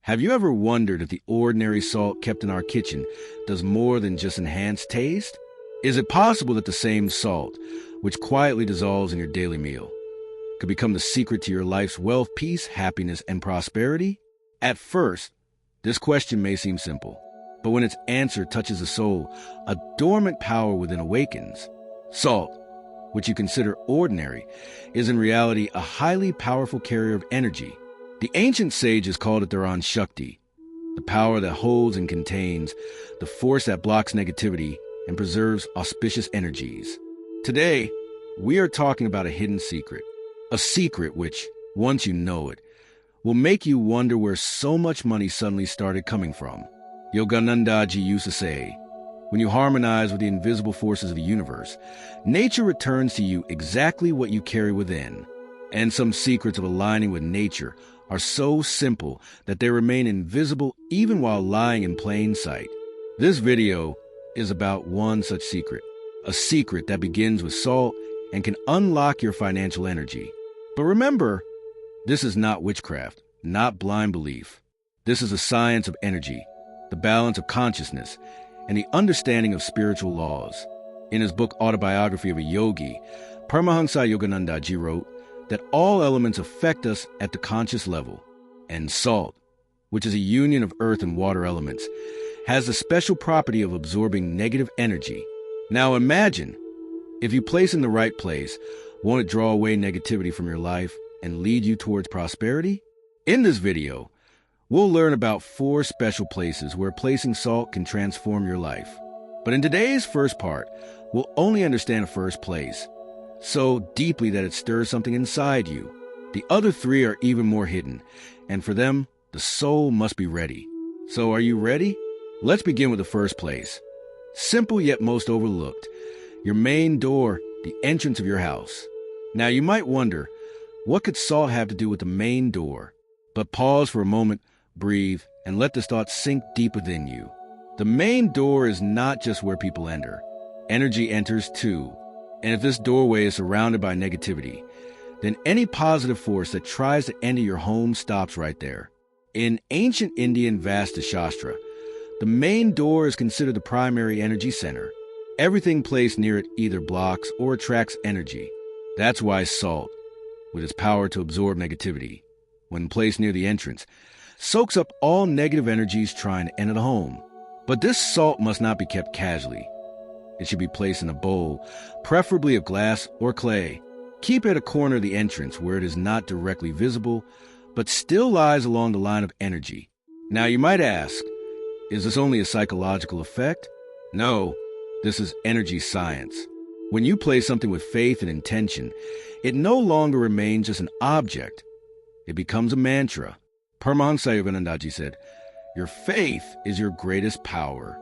Have you ever wondered if the ordinary salt kept in our kitchen does more than just enhance taste? Is it possible that the same salt, which quietly dissolves in your daily meal, could become the secret to your life's wealth, peace, happiness, and prosperity? At first, this question may seem simple, but when its answer touches the soul, a dormant power within awakens. Salt, which you consider ordinary, is in reality a highly powerful carrier of energy. The ancient sages called it their Shakti, the power that holds and contains, the force that blocks negativity and preserves auspicious energies. Today, we are talking about a hidden secret, a secret which, once you know it, will make you wonder where so much money suddenly started coming from. Yogananda used to say, when you harmonize with the invisible forces of the universe, nature returns to you exactly what you carry within. And some secrets of aligning with nature are so simple that they remain invisible even while lying in plain sight. This video is about one such secret, a secret that begins with salt and can unlock your financial energy. But remember, this is not witchcraft, not blind belief. This is a science of energy, the balance of consciousness, and the understanding of spiritual laws. In his book Autobiography of a Yogi, Paramhansa Yogananda wrote that all elements affect us at the conscious level, and salt, which is a union of earth and water elements, has the special property of absorbing negative energy. Now imagine, if you place in the right place, won't it draw away negativity from your life and lead you towards prosperity? In this video, we'll learn about 4 special places where placing salt can transform your life. But in today's first part, we'll only understand the first place, so deeply that it stirs something inside you. The other 3 are even more hidden, and for them, the soul must be ready. So are you ready? Let's begin with the first place. Simple yet most overlooked. Your main door, the entrance of your house. Now you might wonder, what could salt have to do with the main door? But pause for a moment, breathe, and let this thought sink deep within you. The main door is not just where people enter. Energy enters too. And if this doorway is surrounded by negativity, then any positive force that tries to enter your home stops right there. In ancient Indian Vastu Shastra, the main door is considered the primary energy center. Everything placed near it either blocks or attracts energy. That's why salt, with its power to absorb negativity, when placed near the entrance, soaks up all negative energies trying to enter the home. But this salt must not be kept casually. It should be placed in a bowl, preferably of glass or clay. Keep it at a corner of the entrance where it is not directly visible, but still lies along the line of energy. Now you might ask, is this only a psychological effect? No, this is energy science. When you place something with faith and intention, it no longer remains just an object. It becomes a mantra. Pramhansa Yogananda said, your faith is your greatest power.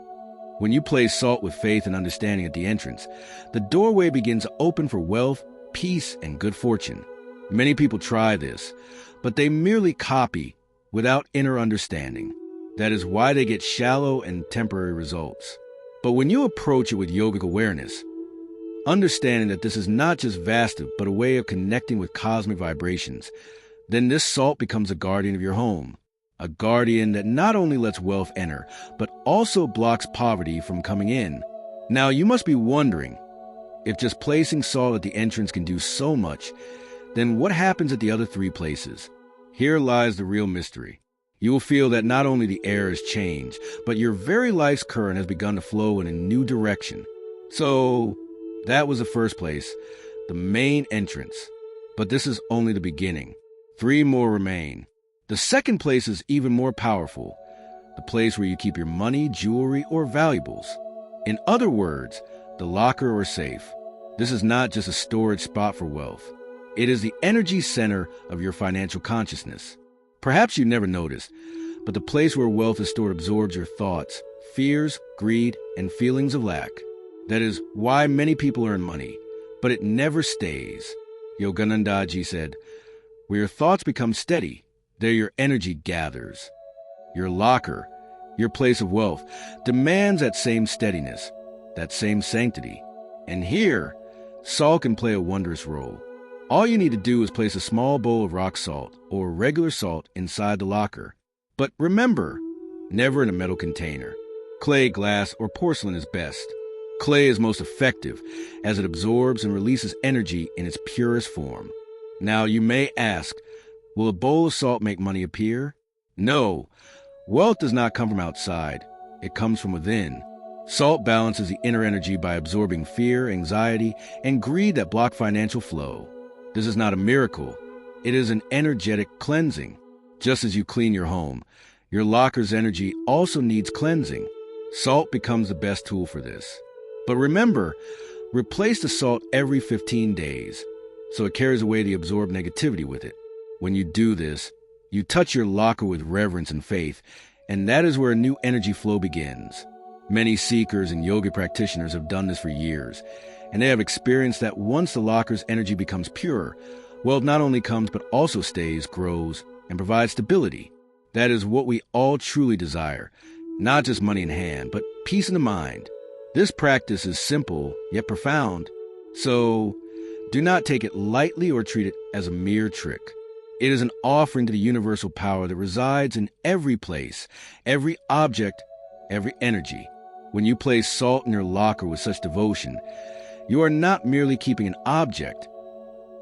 When you place salt with faith and understanding at the entrance, the doorway begins to open for wealth, peace, and good fortune. Many people try this, but they merely copy without inner understanding. That is why they get shallow and temporary results. But when you approach it with yogic awareness, understanding that this is not just Vastu, but a way of connecting with cosmic vibrations, then this salt becomes a guardian of your home. A guardian that not only lets wealth enter, but also blocks poverty from coming in. Now you must be wondering, if just placing salt at the entrance can do so much, then what happens at the other 3 places? Here lies the real mystery. You will feel that not only the air has changed, but your very life's current has begun to flow in a new direction. So that was the first place, the main entrance. But this is only the beginning. 3 more remain. The second place is even more powerful, the place where you keep your money, jewelry, or valuables. In other words, the locker or safe. This is not just a storage spot for wealth. It is the energy center of your financial consciousness. Perhaps you never noticed, but the place where wealth is stored absorbs your thoughts, fears, greed, and feelings of lack. That is why many people earn money, but it never stays. Yoganand said, where your thoughts become steady, there your energy gathers. Your locker, your place of wealth, demands that same steadiness, that same sanctity. And here, salt can play a wondrous role. All you need to do is place a small bowl of rock salt or regular salt inside the locker. But remember, never in a metal container. Clay, glass, or porcelain is best. Clay is most effective as it absorbs and releases energy in its purest form. Now you may ask, will a bowl of salt make money appear? No. Wealth does not come from outside. It comes from within. Salt balances the inner energy by absorbing fear, anxiety, and greed that block financial flow. This is not a miracle. It is an energetic cleansing. Just as you clean your home, your locker's energy also needs cleansing. Salt becomes the best tool for this. But remember, replace the salt every 15 days, so it carries away the absorbed negativity with it. When you do this, you touch your locker with reverence and faith, and that is where a new energy flow begins. Many seekers and yoga practitioners have done this for years, and they have experienced that once the locker's energy becomes pure, wealth not only comes but also stays, grows, and provides stability. That is what we all truly desire, not just money in hand, but peace in the mind. This practice is simple, yet profound, so do not take it lightly or treat it as a mere trick. It is an offering to the universal power that resides in every place, every object, every energy. When you place salt in your locker with such devotion, you are not merely keeping an object.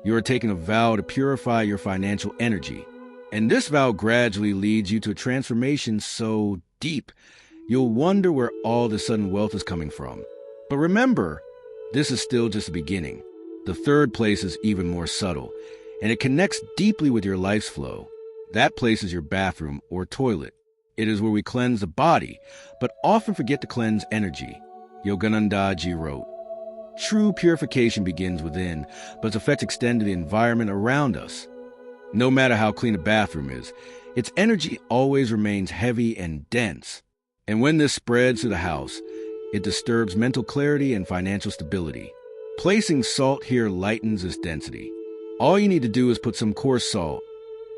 You are taking a vow to purify your financial energy. And this vow gradually leads you to a transformation so deep, you'll wonder where all the sudden wealth is coming from. But remember, this is still just the beginning. The third place is even more subtle, and it connects deeply with your life's flow. That place is your bathroom or toilet. It is where we cleanse the body, but often forget to cleanse energy. Yogananda wrote, "True purification begins within, but its effects extend to the environment around us." No matter how clean a bathroom is, its energy always remains heavy and dense. And when this spreads through the house, it disturbs mental clarity and financial stability. Placing salt here lightens this density. All you need to do is put some coarse salt,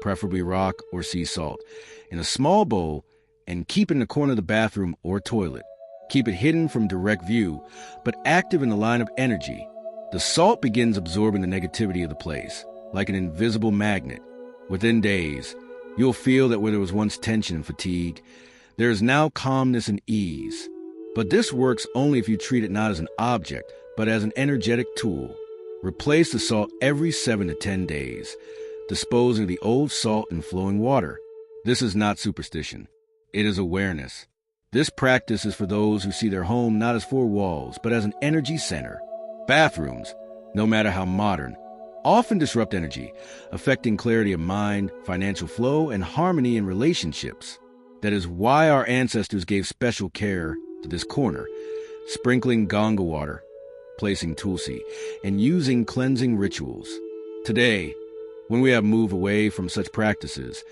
preferably rock or sea salt, in a small bowl and keep it in the corner of the bathroom or toilet. Keep it hidden from direct view, but active in the line of energy. The salt begins absorbing the negativity of the place, like an invisible magnet. Within days, you'll feel that where there was once tension and fatigue, there is now calmness and ease. But this works only if you treat it not as an object, but as an energetic tool. Replace the salt every 7 to 10 days, disposing of the old salt in flowing water. This is not superstition. It is awareness. This practice is for those who see their home not as four walls, but as an energy center. Bathrooms, no matter how modern, often disrupt energy, affecting clarity of mind, financial flow, and harmony in relationships. That is why our ancestors gave special care to this corner, sprinkling Ganga water, placing tulsi, and using cleansing rituals. Today, when we have moved away from such practices,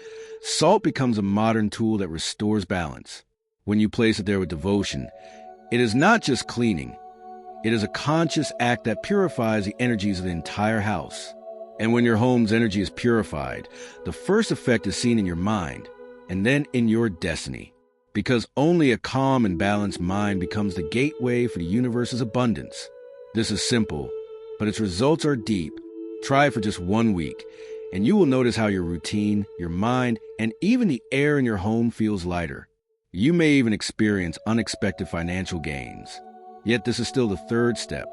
salt becomes a modern tool that restores balance. When you place it there with devotion, it is not just cleaning. It is a conscious act that purifies the energies of the entire house. And when your home's energy is purified, the first effect is seen in your mind, and then in your destiny. Because only a calm and balanced mind becomes the gateway for the universe's abundance. This is simple, but its results are deep. Try it for just 1 week, and you will notice how your routine, your mind, and even the air in your home feels lighter. You may even experience unexpected financial gains. Yet this is still the third step.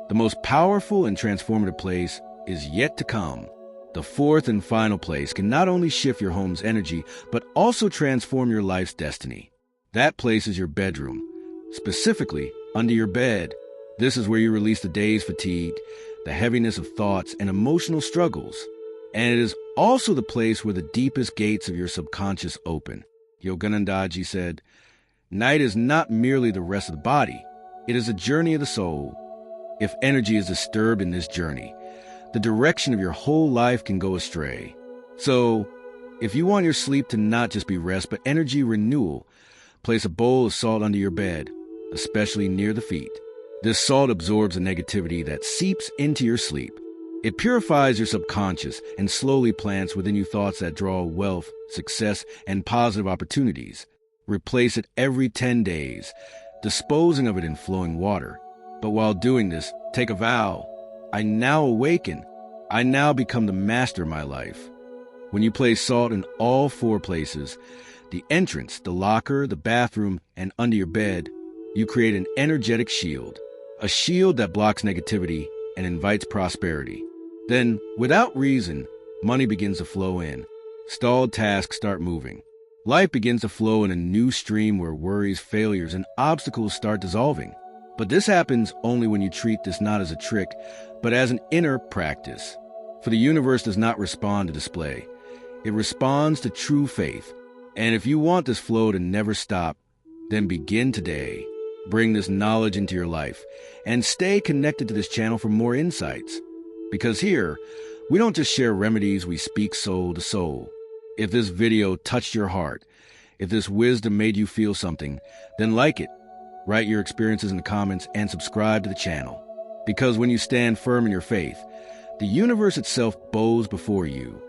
The most powerful and transformative place is yet to come. The fourth and final place can not only shift your home's energy, but also transform your life's destiny. That place is your bedroom, specifically under your bed. This is where you release the day's fatigue, the heaviness of thoughts, and emotional struggles. And it is also the place where the deepest gates of your subconscious open. Yoganand said, "Night is not merely the rest of the body. It is a journey of the soul. If energy is disturbed in this journey, the direction of your whole life can go astray. So, if you want your sleep to not just be rest, but energy renewal, place a bowl of salt under your bed, especially near the feet. This salt absorbs the negativity that seeps into your sleep. It purifies your subconscious and slowly plants within you thoughts that draw wealth, success, and positive opportunities. Replace it every 10 days, disposing of it in flowing water. But while doing this, take a vow. I now awaken. I now become the master of my life. When you place salt in all 4 places, The entrance, the locker, the bathroom, and under your bed, you create an energetic shield. A shield that blocks negativity and invites prosperity. Then, without reason, money begins to flow in. Stalled tasks start moving. Life begins to flow in a new stream where worries, failures, and obstacles start dissolving. But this happens only when you treat this not as a trick, but as an inner practice. For the universe does not respond to display. It responds to true faith. And if you want this flow to never stop, then begin today. Bring this knowledge into your life and stay connected to this channel for more insights. Because here, we don't just share remedies, we speak soul to soul. If this video touched your heart, if this wisdom made you feel something, then like it, write your experiences in the comments, and subscribe to the channel. Because when you stand firm in your faith, the universe itself bows before you.